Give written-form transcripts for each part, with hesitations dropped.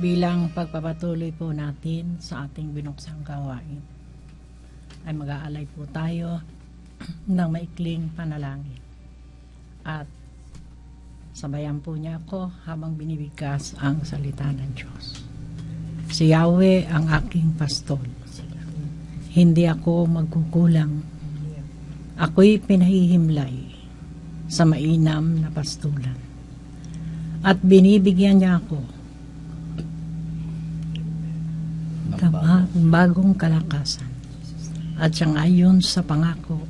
Bilang pagpapatuloy po natin sa ating binuksang gawain, ay mag-aalay po tayo ng maikling panalangin. At sabayan po niya ako habang binibigkas ang salita ng Diyos. Si Yahweh ang aking pastol. Hindi ako magkukulang. Ako'y pinahihimlay sa mainam na pastulan. At binibigyan niya ako bagong kalakasan at sangayon sa pangako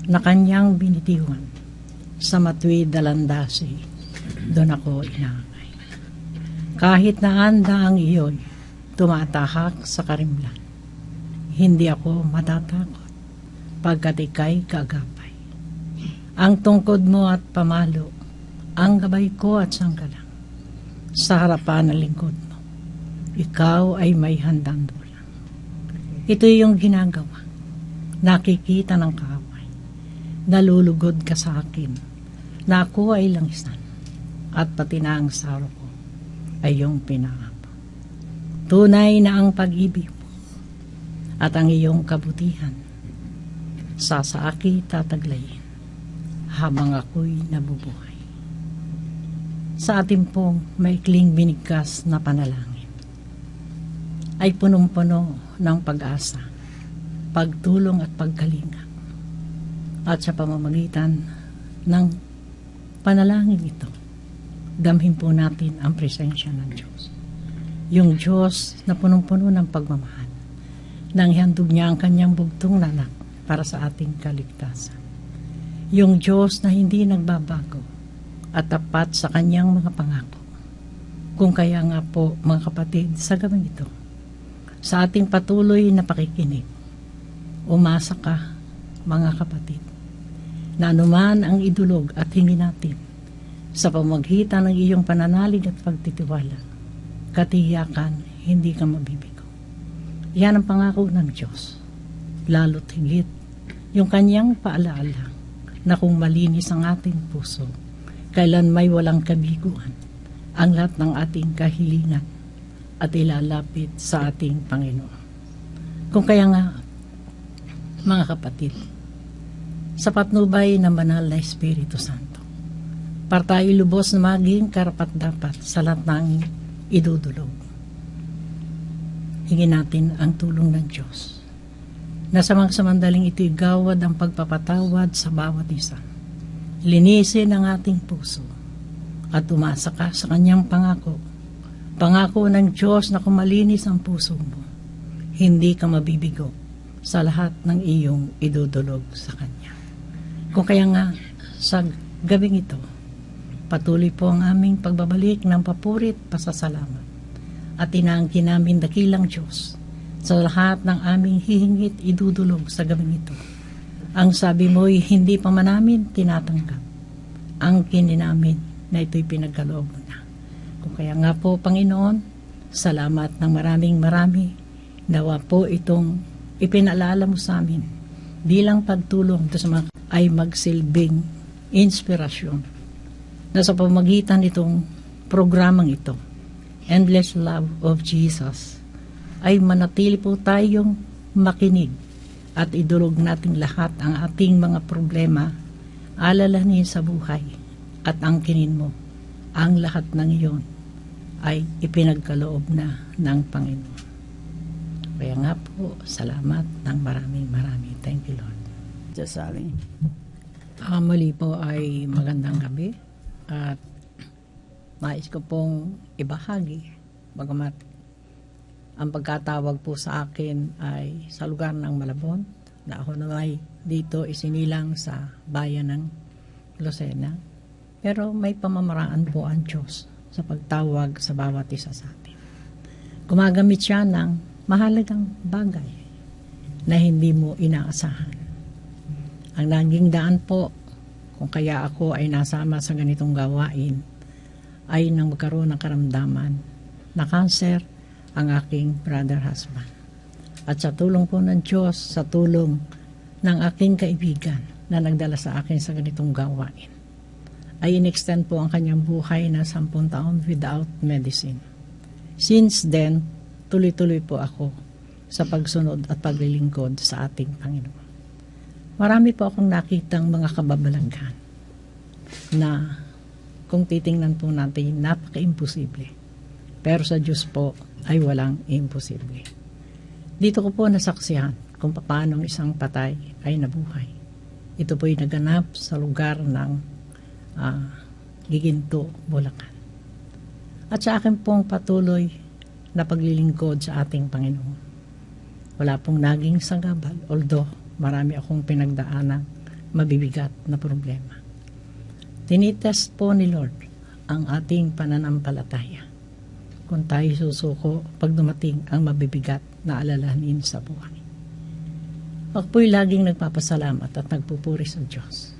na kanyang binitiwan sa matuwid dalandasi, doon ako inaangay. Kahit na anda ang iyo'y tumatahak sa karimlan, hindi ako matatakot pagkat ika'y kagapay. Ang tungkod mo at pamalo, ang gabay ko at sanggalang sa harapan ng lingkod mo. Ikaw ay may handang dulang. Ito yung ginagawa. Nakikita ng kaaway. Nalulugod ka sa akin na ako ay langisan at pati na ang saro ko ay yung pinangako. Tunay na ang pag-ibig mo at ang iyong kabutihan sa akin tataglayin habang ako'y nabubuhay. Sa ating pong maikling binigkas na panalangin ay punong-puno ng pag-asa, pagtulong at pagkalinga. At sa pamamagitan ng panalangin ito, damhin po natin ang presensya ng Diyos. Yung Diyos na punong-puno ng pagmamahal, nang ihandog niya ang kanyang bugtong na anak para sa ating kaligtasan. Yung Diyos na hindi nagbabago at tapat sa kanyang mga pangako. Kung kaya nga po, mga kapatid, sa gabing ito, sa ating patuloy na pakikinig, umasa ka, mga kapatid, na anuman ang idulog at hingi natin sa pamagitan ng iyong pananalig at pagtitiwala, katiyakan, hindi ka mabibigo. Yan ang pangako ng Diyos. Lalo't higit, yung kanyang paalaala na kung malinis ang ating puso, kailan may walang kabiguan ang lahat ng ating kahilingan at ilalapit sa ating Panginoon. Kung kaya nga, mga kapatid, sapat nubay na banal na Espiritu Santo para tayo lubos na maging karapat-dapat sa lahat ng idudulog. Hingin natin ang tulong ng Diyos na samandaling ito'y gawad ang pagpapatawad sa bawat isa. Linisin ang ating puso at umasa ka sa kanyang pangako. Pangako ng Diyos na kung malinis ang puso mo, hindi ka mabibigo sa lahat ng iyong idudulog sa Kanya. Kung kaya nga, sa gabing ito, patuloy po ang aming pagbabalik ng papurit, pasasalamat, at inaangkin namin dakilang Diyos sa lahat ng aming hihingit idudulog sa gabing ito. Ang sabi mo'y hindi pa man namin tinatanggap. Ang namin na ito'y pinagkaloob mo na. Kung kaya nga po, Panginoon, salamat ng marami. Nawa po itong ipinaalala mo sa amin bilang pagtulong sa mga ay magsilbing inspirasyon na sa pamagitan itong programang ito, Endless Love of Jesus, ay manatili po tayong makinig at idulog natin lahat ang ating mga problema, alalahanin sa buhay at angkinin mo ang lahat ng iyon ay ipinagkaloob na ng Panginoon. Kaya nga po, salamat ng marami. Thank you, Lord. Sasaling. Muli po ay magandang gabi at nais ko pong ibahagi, bagamat ang pagkatawag po sa akin ay sa lugar ng Malabon, na ako naman dito isinilang sa bayan ng Lucena, pero may pamamaraan po ang Diyos sa pagtawag sa bawat isa sa atin. Gumagamit siya ng mahalagang bagay na hindi mo inaasahan. Ang naging daan po, kung kaya ako ay nasama sa ganitong gawain, ay nang magkaroon ng karamdaman na cancer ang aking brother husband. At sa tulong po ng Diyos, sa tulong ng aking kaibigan na nagdala sa akin sa ganitong gawain, ay in-extend po ang kanyang buhay na 10 taon without medicine. Since then, tuloy-tuloy po ako sa pagsunod at paglilingkod sa ating Panginoon. Marami po akong nakitang mga kababalaghan na kung titingnan po natin, napaka-imposible. Pero sa Diyos po ay walang imposible. Dito ko po nasaksihan kung paano isang patay ay nabuhay. Ito po ay naganap sa lugar ng Giginto, Bulacan. At sa akin pong patuloy na paglilingkod sa ating Panginoon. Wala pong naging sagabal, although marami akong pinagdaanan mabibigat na problema. Tinitest po ni Lord ang ating pananampalataya. Kung tayo susuko pag dumating ang mabibigat na alalahanin sa buhay. Ako po'y laging nagpapasalamat at nagpupuri sa Diyos.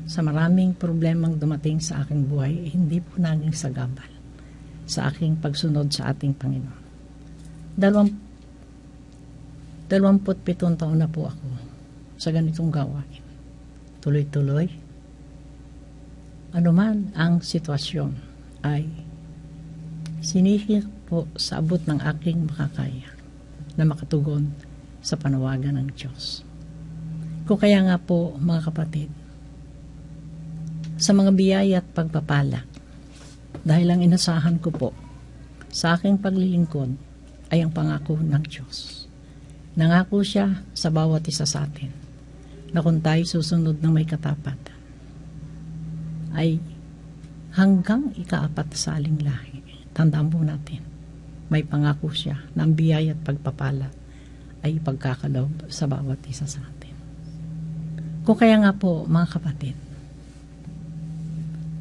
Sa maraming problemang dumating sa aking buhay, hindi po naging sagabal sa aking pagsunod sa ating Panginoon. 27 taon na po ako sa ganitong gawain. Tuloy-tuloy. Ano man ang sitwasyon ay sinihik po sa abot ng aking makakaya na makatugon sa panawagan ng Diyos. Kung kaya nga po, mga kapatid, sa mga biyaya at pagpapala, dahil ang inasahan ko po sa aking paglilingkod ay ang pangako ng Diyos. Nangako siya sa bawat isa sa atin na kung tayo susunod ng may katapatan ay hanggang ika-4 sa aling lahi. Tandaan po natin, may pangako siya na ang biyaya at pagpapala ay ipagkakaloob sa bawat isa sa atin. Kung kaya nga po, mga kapatid,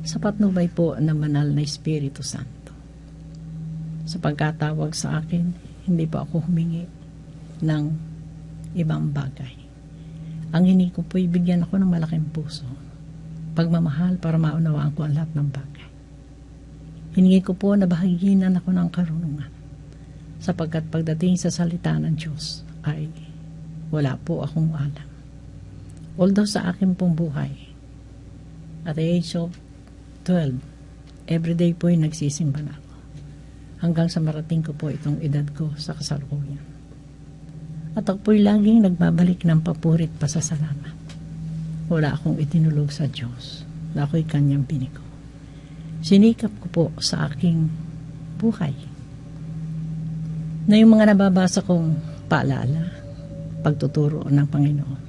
sa patnubay po ng banal na Espiritu Santo. Sa pagkatawag sa akin, hindi po ako humingi ng ibang bagay. Ang hiningi ko po, ibigyan ako ng malaking puso, pagmamahal para maunawaan ko ang lahat ng bagay. Hiningi ko po na bahaginan ako ng karunungan, sapagkat pagdating sa salita ng Diyos ay wala po akong alam. Although sa akin pong buhay, at the age of 12, everyday po ay nagsisimba na ako. Hanggang sa marating ko po itong edad ko sa kasalukuyan. At ako po'y laging nagbabalik ng papurit pasasalamat. Wala akong itinulog sa Diyos na ako'y kanyang biniko. Sinikap ko po sa aking buhay na yung mga nababasa kong paalala, pagtuturo ng Panginoon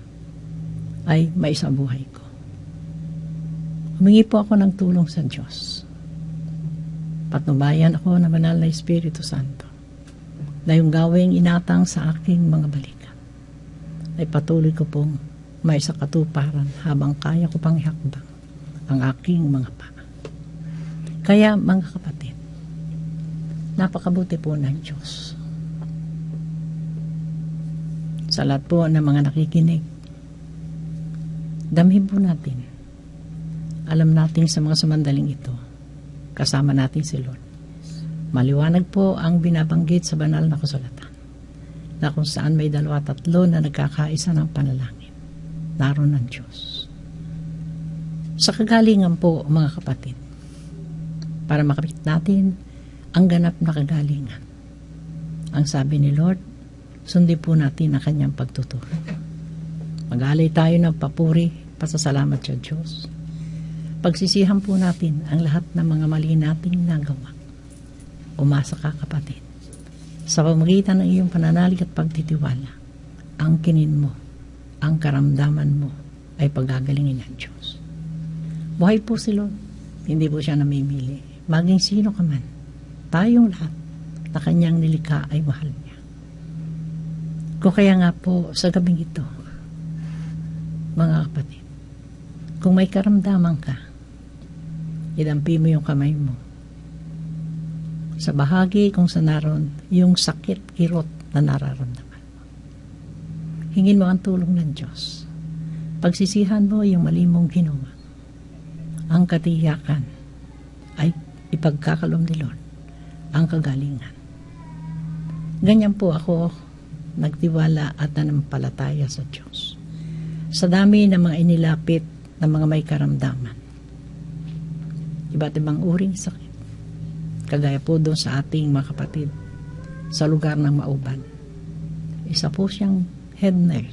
ay maisabuhay ko. Humingi po ako ng tulong sa Diyos. Patnubayan ako ng banal na Espiritu Santo na yung gawing inatang sa aking mga balikan ay patuloy ko pong may sa katuparan habang kaya ko pang ihakbang ang aking mga paa. Kaya mga kapatid, napakabuti po ng Diyos. Sa lahat po ng mga nakikinig, damhin po natin. Alam natin sa mga samandaling ito, kasama natin si Lord. Maliwanag po ang binabanggit sa banal na kasulatan, na kung saan may 2-3 na nagkakaisa ng panalangin, naroon ang Diyos. Sa kagalingan po, mga kapatid, para makapit natin ang ganap na kagalingan. Ang sabi ni Lord, sundin po natin ang kanyang pagtuturo. Mag-alay tayo ng papuri, pasasalamat sa Diyos. Pagsisihan po natin ang lahat ng mga mali nating nagawa. Umasa ka, kapatid. Sa pamagitan ng iyong pananalig at pagtitiwala, ang kinin mo, ang karamdaman mo ay pagagalingin ng Diyos. Buhay po si Lord. Hindi po siya namimili. Maging sino ka man, tayong lahat na kanyang nilikha ay mahal niya. Kung kaya nga po sa gabing ito, mga kapatid, kung may karamdaman ka, idampi mo yung kamay mo sa bahagi kung saan naroon yung sakit, kirot na nararamdaman mo. Hingin mo ang tulong ng Diyos. Pagsisihan mo yung mali mong ginawa. Ang katiyakan ay ipagkakaloob ni Lord ang kagalingan. Ganyan po ako nagtiwala at nanampalataya sa Diyos. Sa dami ng mga inilapit ng mga may karamdaman, iba't ibang uring sakit. Kagaya po doon sa ating mga kapatid sa lugar ng Mauban. Isa po siyang head nurse.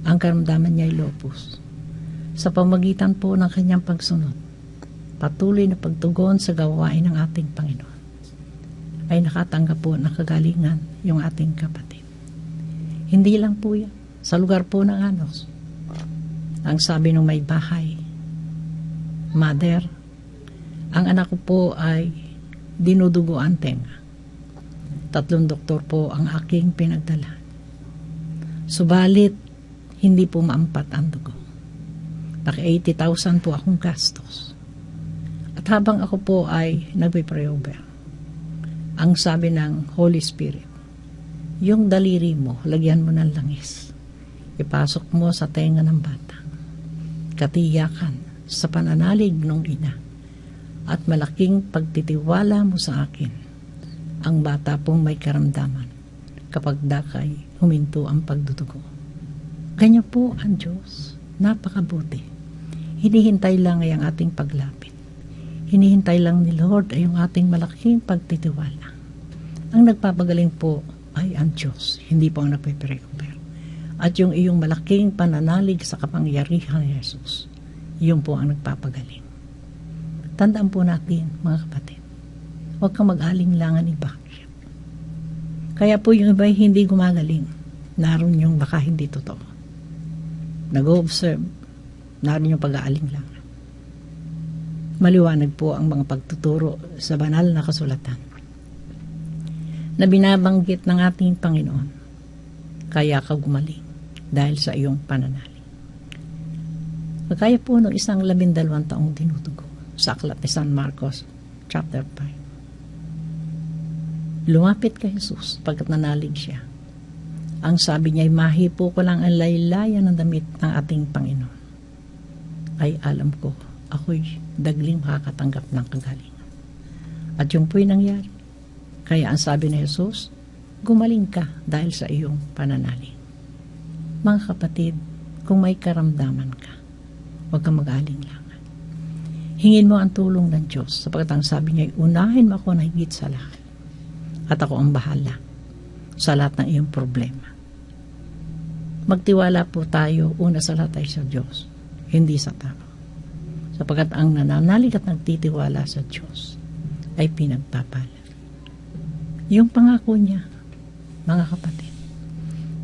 Ang karamdaman niya ay lupus. Sa pamagitan po ng kanyang pagsunod, patuloy na pagtugon sa gawain ng ating Panginoon, ay nakatanggap po ng kagalingan yung ating kapatid. Hindi lang po yan. Sa lugar po ng Anos, ang sabi ng may bahay, Mother, ang anak ko po ay dinuduguan tenga. 3 doktor po ang aking pinagdala. Subalit, hindi po maampat ang dugo. Naki 80,000 po akong gastos. At habang ako po ay nagpe-pray-over, ang sabi ng Holy Spirit, yung daliri mo, lagyan mo ng langis. Ipasok mo sa tenga ng bata. Katiyakan sa pananalig ng ina at malaking pagtitiwala mo sa akin, ang bata pong may karamdaman kapag dakay huminto ang pagdudugo. Ganyan po ang Diyos. Napakabuti. Hinihintay lang ay ang ating paglapit. Hinihintay lang ni Lord ay yung ating malaking pagtitiwala. Ang nagpapagaling po ay ang Diyos, hindi po ang nagpe-recover. At yung iyong malaking pananalig sa kapangyarihan ni Jesus, yun po ang nagpapagaling. Tandaan po natin, mga kapatid, huwag kang mag-alinlangan ni bakit. Kaya po yung iba hindi gumagaling, naroon yung baka hindi totoo. Nag-observe, naroon yung pag-aalinlangan. Maliwanag po ang mga pagtuturo sa banal na kasulatan na binabanggit ng ating Panginoon, kaya ka gumaling dahil sa iyong pananalig. Kaya po ng isang 12 taong dinudugo sa aklat ni San Marcos, chapter 5. Lumapit kay Jesus pagkat nanalig siya. Ang sabi niya ay mahipo ko lang ang laylayan ng damit ng ating Panginoon. Ay alam ko, ako'y dagling makakatanggap ng kagalingan. At yung po'y nangyari. Kaya ang sabi ni Jesus, gumaling ka dahil sa iyong pananalig. Mga kapatid, kung may karamdaman ka, huwag kang mag-alinlangan. Hingin mo ang tulong ng Diyos sapagkat ang sabi niya, unahin mo ako na higit sa lahat. At ako ang bahala sa lahat ng iyong problema. Magtiwala po tayo, una sa lahat ay sa Diyos, hindi sa tao. Sapagkat ang nananalig at nagtitiwala sa Diyos ay pinagpapala. Yung pangako niya, mga kapatid,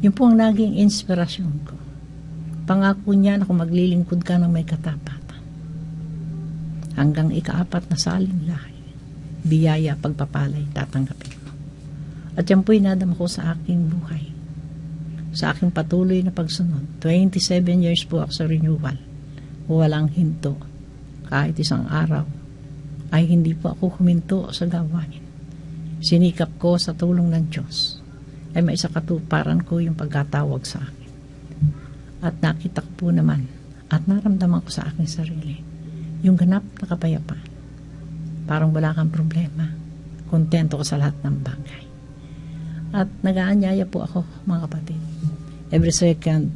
yun po ang naging inspirasyon ko. Pangako niya na kung maglilingkod ka ng may katapatan, hanggang ika-4 na saling lahi, biyaya pagpapalay tatanggapin mo. At yan po'y nadama ko sa aking buhay, sa aking patuloy na pagsunod. 27 years po ako sa renewal, walang hinto. Kahit isang araw ay hindi po ako huminto sa gawain. Sinikap ko sa tulong ng Diyos ay may isa katuparan ko yung pagkatawag sa akin. At nakita ko po naman at naramdaman ko sa aking sarili yung ganap na kapayapaan. Parang wala kang problema. Kontento ko sa lahat ng bagay. At nag-aanyaya po ako, mga kapatid. Every second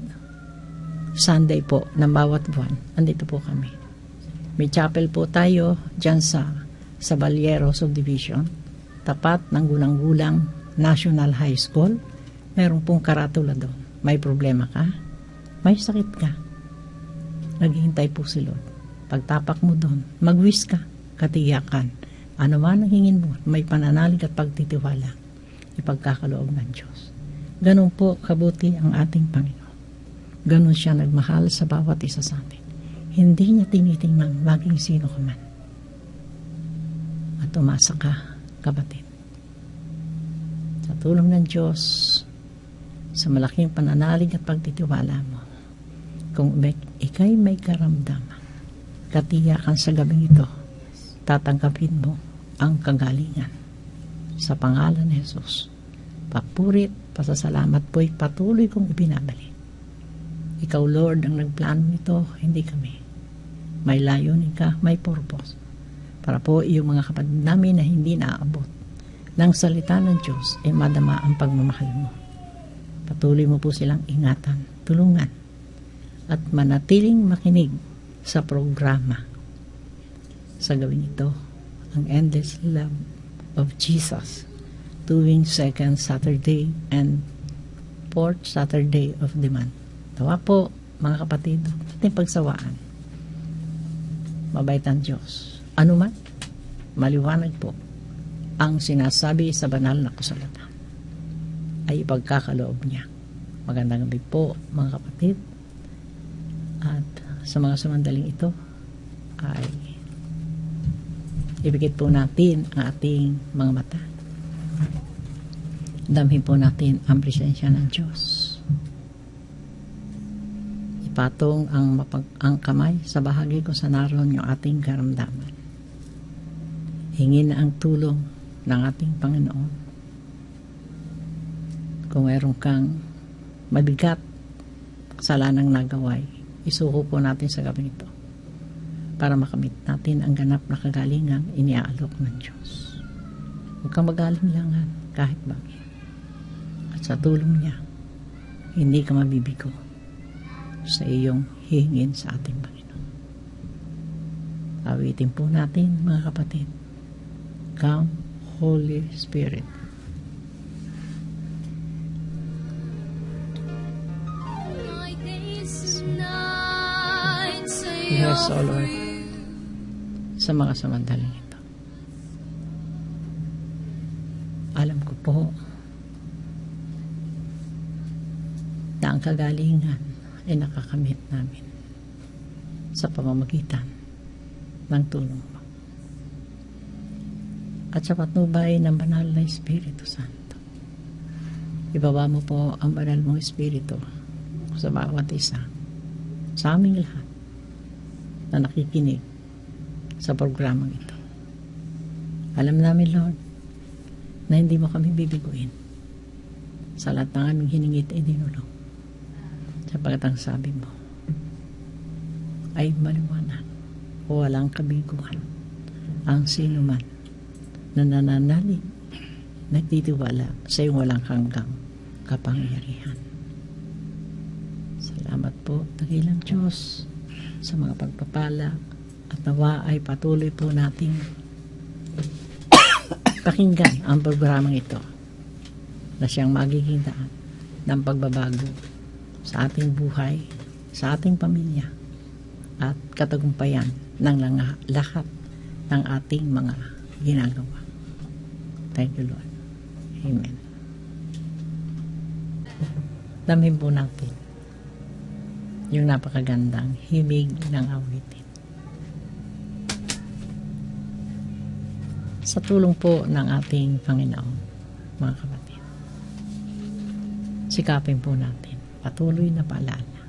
Sunday po ng bawat buwan, andito po kami. May chapel po tayo dyan sa Baliero Subdivision, tapat ng Gulang-Gulang National High School. Meron pong karatula doon. May problema ka? May sakit ka? Naghihintay po si Lord. Pagtapak mo doon, mag-wish ka, katiyakan. Ano man ang hingin mo, may pananalig at pagtitiwala, ipagkakaloob ng Diyos. Ganun po kabuti ang ating Panginoon. Ganun siya nagmahal sa bawat isa sa atin. Hindi niya tinitingnan maging sino ka man. At umasa ka, kapatid. Sa tulong ng Diyos, sa malaking pananalig at pagtitiwala mo, kung ikay may karamdaman, katiyakan sa gabing ito, tatanggapin mo ang kagalingan. Sa pangalan ni Jesus, papurit, pasasalamat po'y patuloy kong ibinabalik. Ikaw, Lord, ang nagplano nito, hindi kami. May layunin ka, may purpose. Para po yung mga kapatid namin na hindi naaabot ng salita ng Diyos ay madama ang pagmamahal mo. Patuloy mo po silang ingatan, tulungan, at manatiling makinig sa programa sa gawin ito, ang endless love of Jesus, tuwing second Saturday and fourth Saturday of the month. Tawa po, mga kapatid, ating pagsawaan. Mabait ang Diyos. Ano man, maliwanag po ang sinasabi sa banal na kasulatan ay ipagkakaloob niya. Magandang gabi po, mga kapatid. At sa mga sumandaling ito ay ibigit po natin ang ating mga mata. Damhin po natin ang presensya ng Diyos. Ipatong ang kamay sa bahagi kung saan naroon yung ating karamdaman. Hingin ang tulong ng ating Panginoon. Kung mayroon kang mabigat kasalanang nagaway, isuko po natin sa gabi nito para makamit natin ang ganap na kagalingang iniaalok ng Diyos. Huwag kang magalinlangan kahit bakit. At sa tulong niya, hindi ka mabibigo sa iyong hihingin sa ating Panginoon. Awitin po natin, mga kapatid. Come, Holy Spirit. Yes, O Lord, sa mga samandaling ito. Alam ko po na ang kagalingan ay nakakamit namin sa pamamagitan ng tulong mo. At sa patnubay ng banal na Espiritu Santo, ibaba mo po ang banal mong Espiritu sa bawat isa, sa aming lahat na nakikinig sa programang ito. Alam namin, Lord, na hindi mo kami bibiguin sa lahat ng aming hiningit ay dinulong, sapagkat ang sabi mo ay maliwanag o walang kabiguan ang sino man na nananalig, nagtitiwala sa iyong walang hanggang kapangyarihan. Salamat po, dakilang Diyos, sa mga pagpapala at nawa ay patuloy po nating pakinggan ang programang ito na siyang magiging daan ng pagbabago sa ating buhay, sa ating pamilya at katagumpayan ng lahat ng ating mga ginagawa. Thank you, Lord. Amen. Damhin po natin yung napakagandang himig ng awitin. Sa tulong po ng ating Panginoon, mga kapatid, sikapin po natin patuloy na paalala.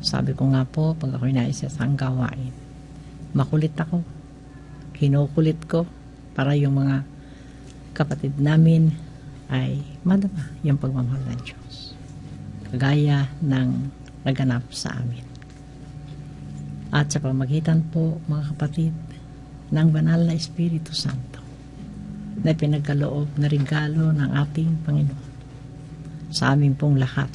Sabi ko nga po, pag ako'y naisa sa gawain, makulit ako, kinukulit ko para yung mga kapatid namin ay madama yung pagmamahal ng Diyos, kagaya ng naganap sa amin. At sa pamagitan po, mga kapatid, ng banal na Espiritu Santo na pinagkaloob na regalo ng ating Panginoon sa amin pong lahat,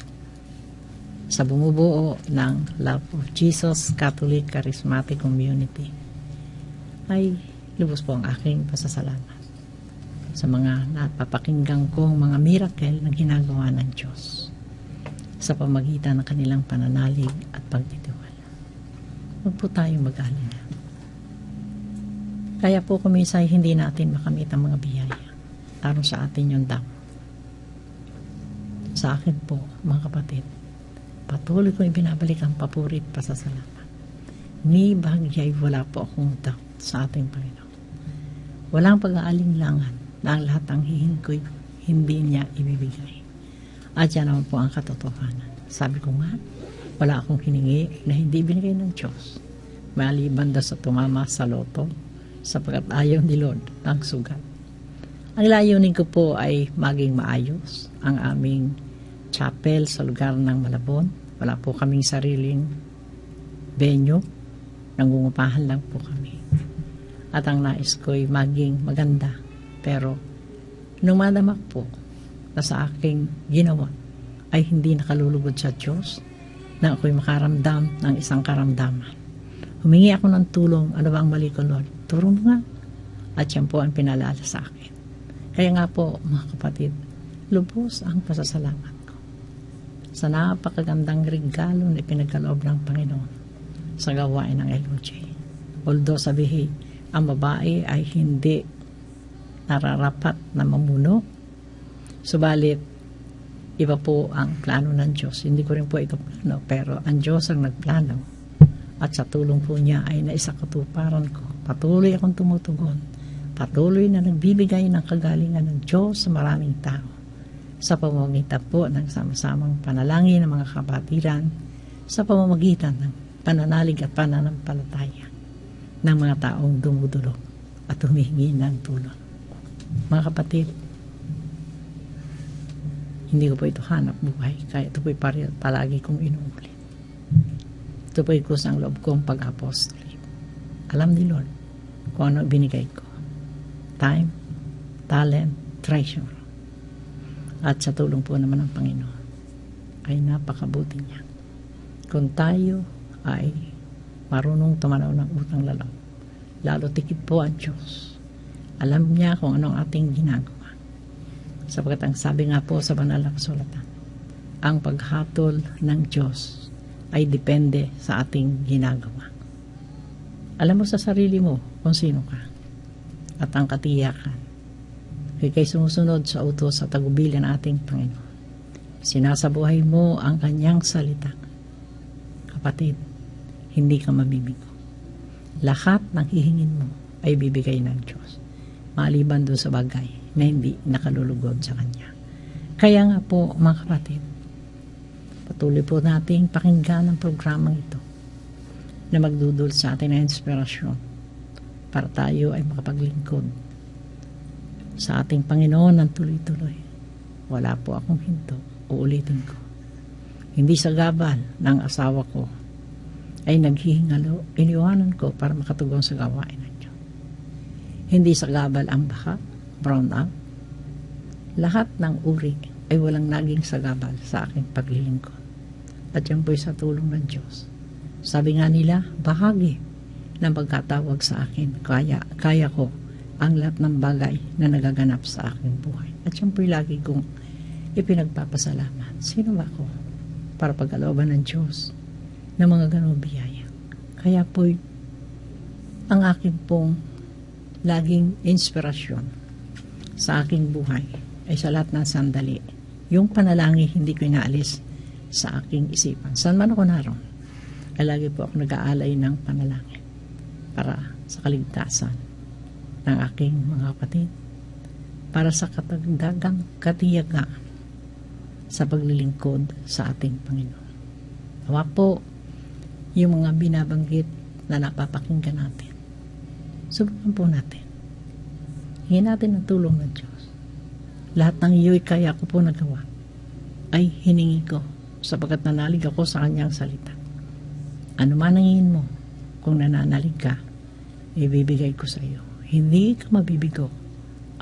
sa bumubuo ng Love of Jesus Catholic Charismatic Community, ay lubos po ang aking pasasalamat sa mga napapakinggan kong mga miracle na ginagawa ng Diyos sa pamagitan ng kanilang pananalig at pagtitiwala. Huwag po tayong mag-alala. Kaya po kumisay hindi natin makamit ang mga biyaya aron sa atin yung damo. Sa akin po, mga kapatid, patuloy kong ibinabalik ang papurit pasasalamat. Ni bahagya'y wala po akong doubt sa ating Panginoon. Walang pag-aalinlangan na ang lahat ng hihin ko'y hindi niya ibibigay. At yan naman po ang katotohanan. Sabi ko nga, wala akong hiningi na hindi binigay ng Diyos. Maliban daw sa tumama sa loto, sapagkat ayaw ni Lord ng sugat. Ang layunin ko po ay maging maayos ang aming chapel sa lugar ng Malabon. Wala po kaming sariling venue. Nangungupahan lang po kami. At ang nais ko'y maging maganda. Pero nung madamak po na sa aking ginawa ay hindi nakalulugod sa Diyos, na ako'y makaramdam ng isang karamdaman Humingi ako ng tulong. Ano ba ang mali ko, Lord? Turo mo nga. At yan po ang pinalala sa akin. Kaya nga po, mga kapatid, lubos ang pasasalamat ko sa napakagandang regalo na ipinagkaloob ng Panginoon sa gawain ng LOJ. Although sabihin, ang babae ay hindi nararapat na mamuno, subalit iba po ang plano ng Diyos. Hindi ko rin po ito plano, pero ang Diyos ang nagplano at sa tulong po niya ay naisakatuparan ko. Patuloy akong tumutugon. Patuloy na nagbibigay ng kagalingan ng Diyos sa maraming tao sa pamamagitan po ng sama-samang panalangin ng mga kapatiran, sa pamamagitan ng pananalig at pananampalataya ng mga taong dumudulog at humihingi ng tulong. Mga kapatid, hindi ko po ito hanap buhay, kaya ito po'y palagi kong inuulit. Ito po'y kusang loob kong pag-apostolate. Alam ni Lord kung ano binigay ko. Time, talent, treasure. At sa tulong po naman ng Panginoon, ay napakabuti niya. Kung tayo ay marunong tumanaw ng utang lalaw, lalo tikit po ang Diyos. Alam niya kung anong ating ginagawa. Sapagkat ang sabi nga po sa banal na kasulatan, ang paghatol ng Diyos ay depende sa ating ginagawa. Alam mo sa sarili mo kung sino ka. At ang katiyakan, kay sumusunod sa utos sa tagubilin ng ating Panginoon. Sinasabuhay mo ang kanyang salita. Kapatid, hindi ka mabibigo. Lahat ng hihingin mo ay bibigay ng Diyos. Maliban doon sa bagay na hindi nakalulugod sa Kanya. Kaya nga po, mga kapatid, patuloy po nating pakinggan ang programang ito na magdudul sa atin ng inspirasyon para tayo ay makapaglingkod sa ating Panginoon ng tuloy-tuloy. Wala po akong hinto. Uulitin ko. Hindi sa gabal ng asawa ko ay naghihingalo, iniwanan ko para makatugon sa gawain ng Diyos. Hindi sa gabal ang baka, brown out. Lahat ng uri ay walang naging sagabal sa aking paglilingkod. At yan po'y sa tulong ng Diyos. Sabi nga nila, bahagi ng pagkatawag sa akin. Kaya ko ang lahat ng bagay na nagaganap sa aking buhay. At yan po'y lagi kong ipinagpapasalamat. Sino ba ako para pagkalooban ng Diyos ng mga ganong biyaya? Kaya po'y ang aking pong laging inspirasyon sa aking buhay ay sa lahat ng sandali. Yung panalangin hindi ko inaalis sa aking isipan. Saan man ako naroon, ay lagi po ako nag-aalay ng panalangin para sa kaligtasan ng aking mga kapatid, para sa katagdagang katiyagaan sa paglilingkod sa ating Panginoon. Nawa po yung mga binabanggit na napapakinggan natin. Subukan po natin. Hingin natin ang tulong ng Diyos. Lahat ng iyo'y kaya ko po nagawa ay hiningi ko sapagkat nanalig ako sa kanyang salita. Ano man ang hingin mo, kung nananalig ka, ibibigay ko sa iyo. Hindi ka mabibigo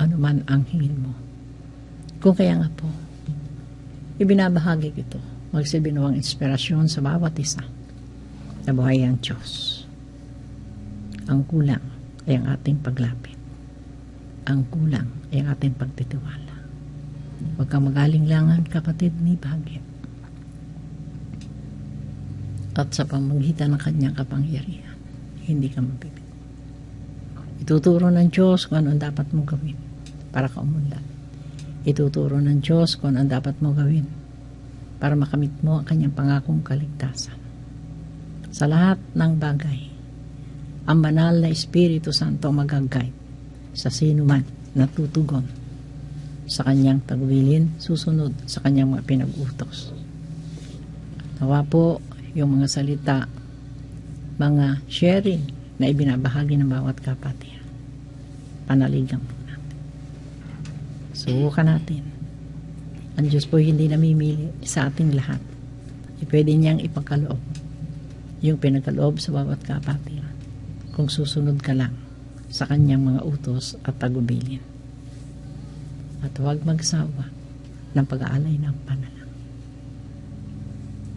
ano man ang hingin mo. Kung kaya nga po, ibinabahagi ito, magsibinuwang inspirasyon sa bawat isa na buhay ang Diyos. Ang kulang ay ang ating paglapit. Ang kulang ay ang ating pagtitiwala. Huwag kang magaling-langan, kapatid, ni Bagit. At sa pamamagitan ng kanyang kapangyarihan, hindi ka mabibigo. Ituturo ng Diyos kung ano ang dapat mong gawin para ka umunlad. Ituturo ng Diyos kung ano ang dapat mong gawin para makamit mo ang kanyang pangakong kaligtasan. Sa lahat ng bagay, ang banal na Espiritu Santo mag-guide sa sino man natutugon sa kanyang tagubilin, susunod sa kanyang mga pinag-utos. Nawa po yung mga salita, mga sharing na ibinabahagi ng bawat kapatid. Panaligan po natin. Subukan natin. Ang Diyos po hindi namimili sa ating lahat. Pwede niyang ipagkaloob yung pinagkaloob sa bawat kapatid kung susunod ka lang sa kanyang mga utos at tagubilin. At huwag magsawa ng pag-aalay ng panalangin.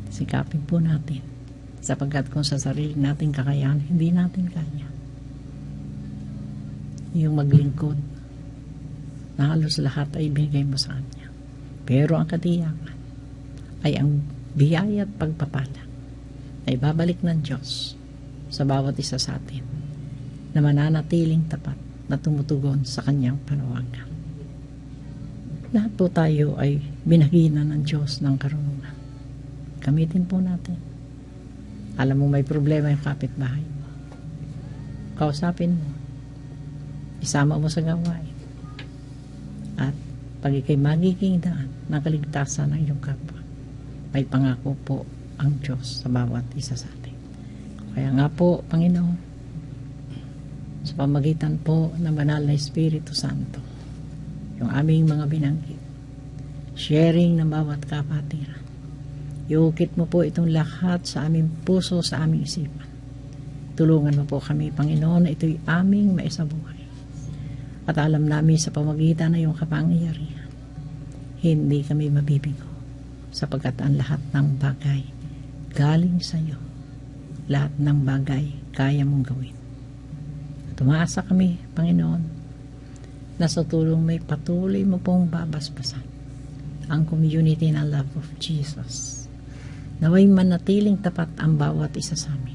Sikapin po natin sapagkat kung sa sarili nating kakayahan, hindi natin kaya. Yung maglingkod, na halos lahat ay binigay mo sa Kanya. Pero ang katiyakan ay ang biyaya at pagpapala ay babalik ng Diyos sa bawat isa sa atin na mananatiling tapat na tumutugon sa Kanyang panawagan. Lahat po tayo ay binaginan ng Diyos ng karunungan. Gamitin po natin. Alam mo may problema yung kapitbahay mo. Kausapin mo. Isama mo sa gawain. At pag ikay magiging daan ng kaligtasan ng iyong kapwa, may pangako po ang Diyos sa bawat isa sa atin. Kaya nga po, Panginoon, sa pamagitan po ng Banal na Espiritu Santo, yung aming mga binanggit, sharing ng bawat kapatiran, iukit mo po itong lahat sa aming puso, sa aming isipan. Tulungan mo po kami, Panginoon, na ito'y aming maisabuhay. At alam namin sa pamagitan na iyong kapangyarihan, hindi kami mabibigo, sapagkat ang lahat ng bagay galing sa iyo. Lahat ng bagay kaya mong gawin. At umaasa kami, Panginoon, na sa tulong may patuloy mo pong babasbasan ang community ng love of Jesus. Naway manatiling tapat ang bawat isa sa amin.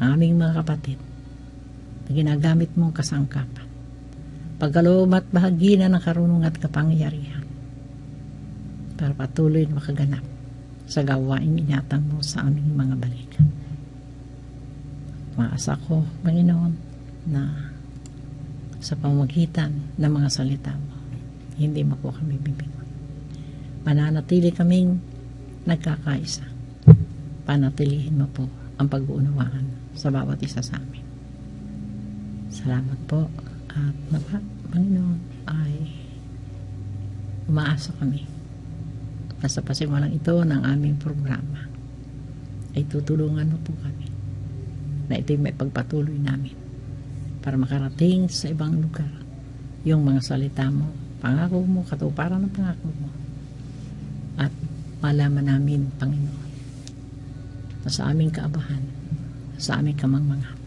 Ang aming mga kapatid na ginagamit mong kasangkapan. Pagkaloob at bahagi na ng karunungan at kapangyarihan para patuloy na makaganap sa gawain inyatang mo sa aming mga balikan. Maasa ko, Panginoon, na sa pamagitan ng mga salita mo, hindi mo po kami bibigyan. Mananatili kaming nagkakaisa. Panatilihin mo po ang pag-uunawaan sa bawat isa sa amin. Salamat po at nawa, Panginoon, ay umaasa kami na sa pasimulang ito ng aming programa ay tutulungan mo po kami na ito'y may pagpatuloy namin para makarating sa ibang lugar yung mga salita mo, pangako mo, katuparan ng pangako mo, at malaman namin, Panginoon, na sa aming kaabahan, sa aming kamangmangan,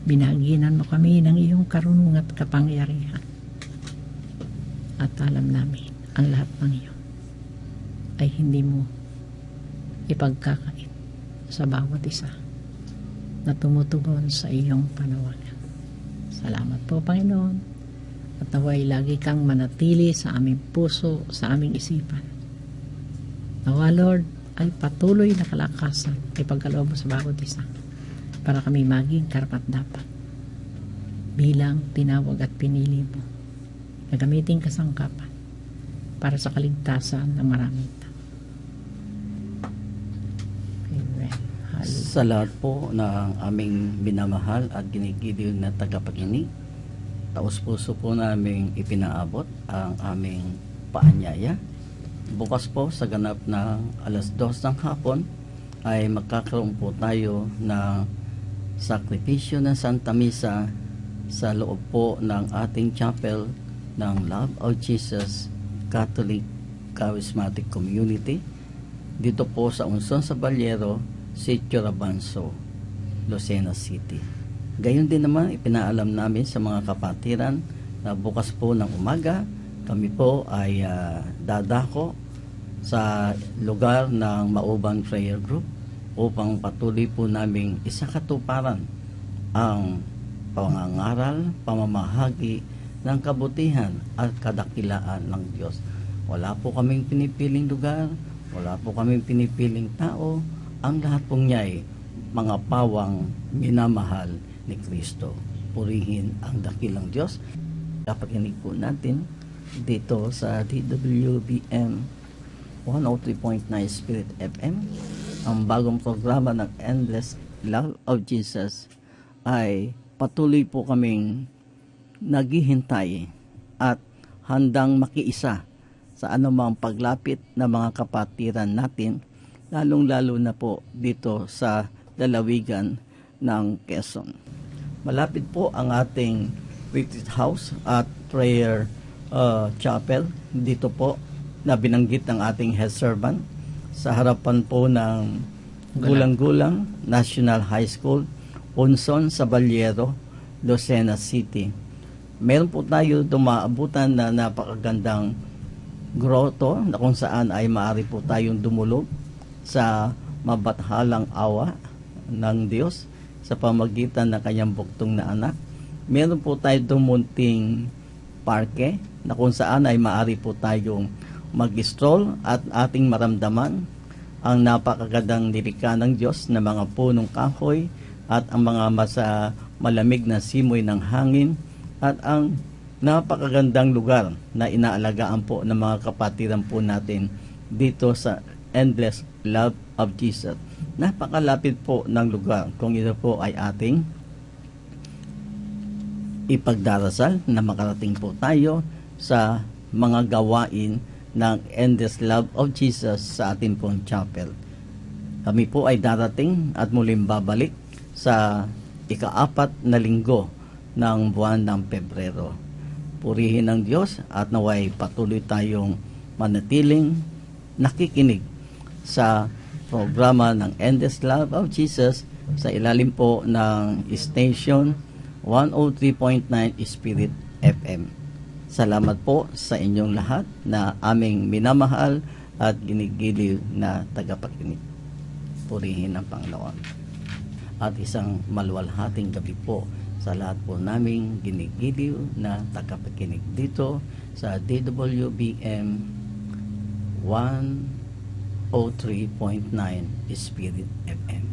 binahaginan mo kami ng iyong karunungan at kapangyarihan. At alam namin, ang lahat ng iyon ay hindi mo ipagkakait sa bawat isa na tumutugon sa iyong panawagan. Salamat po, Panginoon, at naway lagi kang manatili sa aming puso, sa aming isipan. Nawa, Lord, ay patuloy na kalakasan ay pagkaloob mo sa bawat isa para kami maging karapat-dapat bilang tinawag at pinili mo na gamitin kasangkapan para sa kaligtasan ng maraming tao. Amen. Sa lahat po ng aming binamahal at ginigilig na tagapakinig, taos-puso po namin ipinaabot ang aming paanyaya. Bukas po sa ganap ng 2:00 ng hapon ay magkakaroon po tayo ng sakripisyo ng Santa Misa sa loob po ng ating chapel ng Love of Jesus Catholic Charismatic Community dito po sa Unson sa Balyero, Sitio Rabanso, Lucena City. Gayon din naman ipinaalam namin sa mga kapatiran na bukas po ng umaga kami po ay dadako sa lugar ng Mauban Prayer Group upang patuloy po naming isakatuparan ang pangangaral, pamamahagi ng kabutihan at kadakilaan ng Diyos. Wala po kaming pinipiling lugar, wala po kaming pinipiling tao, ang lahat po niya'y mga pawang minamahal ni Kristo. Purihin ang dakilang Diyos. Kapakinig po natin dito sa DWBM 103.9 Spirit FM. Ang bagong programa ng Endless Love of Jesus ay patuloy po kaming naghihintay at handang makiisa sa anumang paglapit ng mga kapatiran natin, lalong-lalo na po dito sa lalawigan ng Quezon. Malapit po ang ating Retreat House at Prayer Chapel dito po na binanggit ng ating head servant sa harapan po ng Gulang-Gulang National High School, Unson, Sabaliero, Lucena City. Meron po tayo dumaabutan na napakagandang groto na kung saan ay maaari po tayong dumulog sa mabathalang awa ng Diyos sa pamagitan ng kanyang buktong na anak. Meron po tayo dumunting parke na kung saan ay maaari po tayong mag-stroll at ating maramdaman ang napakagandang nilika ng Diyos na mga punong kahoy at ang mga malamig na simoy ng hangin at ang napakagandang lugar na inaalagaan po ng mga kapatiran po natin dito sa Endless Love of Jesus. Napakalapit po ng lugar kung ito po ay ating ipagdarasal na makarating po tayo sa mga gawain ng Endless Love of Jesus sa ating pong chapel. Kami po ay darating at muling babalik sa ika-4 na linggo ng buwan ng Pebrero. Purihin ng Diyos at naway patuloy tayong manatiling nakikinig sa programa ng Endless Love of Jesus sa ilalim po ng station 103.9 Spirit FM. Salamat po sa inyong lahat na aming minamahal at ginigiliw na tagapakinig. Purihin ang Panginoon. At isang maluwalhating gabi po sa lahat po naming ginigiliw na tagapakinig dito sa DWBM 103.9 Spirit FM.